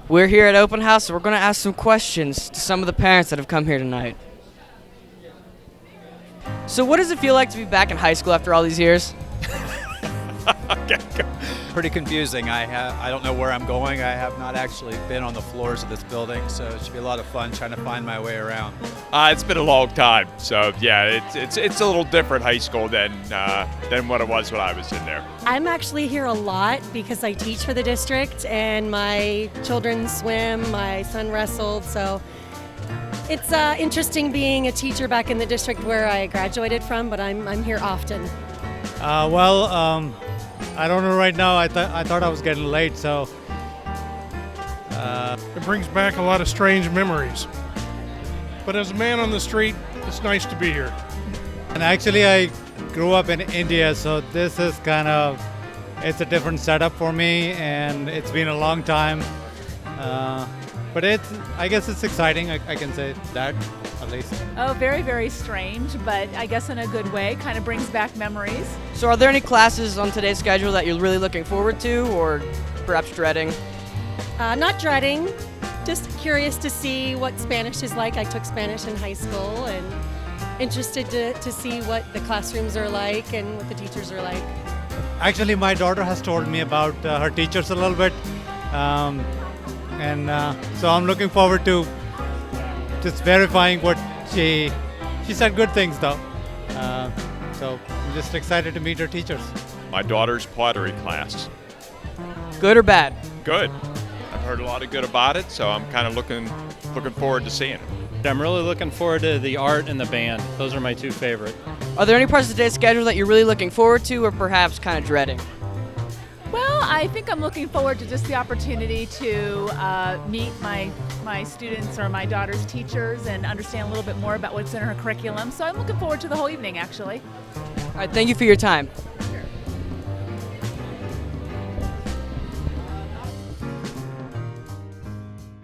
We're here at Open House, so we're going to ask some questions to some of the parents that have come here tonight. So what does it feel like to be back in high school after all these years? Pretty confusing. I don't know where I'm going. I have not actually been on the floors of this building, so it should be a lot of fun trying to find my way around. It's been a long time, so yeah, it's a little different high school than what it was when I was in there. I'm actually here a lot because I teach for the district and my children swim, my son wrestled, so it's interesting being a teacher back in the district where I graduated from, but I'm here often. I don't know right now. I thought I was getting late, so. It brings back a lot of strange memories. But as a man on the street, it's nice to be here. And actually, I grew up in India, so this is it's a different setup for me, and it's been a long time. But I guess it's exciting. I can say that, at least. Oh, very, very strange, but I guess in a good way. Kind of brings back memories. So are there any classes on today's schedule that you're really looking forward to, or perhaps dreading? Not dreading, just curious to see what Spanish is like. I took Spanish in high school and interested to see what the classrooms are like and what the teachers are like. Actually, my daughter has told me about her teachers a little bit. So I'm looking forward to just verifying what she said good things though. So I'm just excited to meet her teachers. My daughter's pottery class. Good or bad? Good. I've heard a lot of good about it, so I'm kind of looking forward to seeing it. I'm really looking forward to the art and the band. Those are my two favorite. Are there any parts of today's schedule that you're really looking forward to, or perhaps kind of dreading? Well, I think I'm looking forward to just the opportunity to meet my students or my daughter's teachers and understand a little bit more about what's in her curriculum. So I'm looking forward to the whole evening, actually. All right, thank you for your time.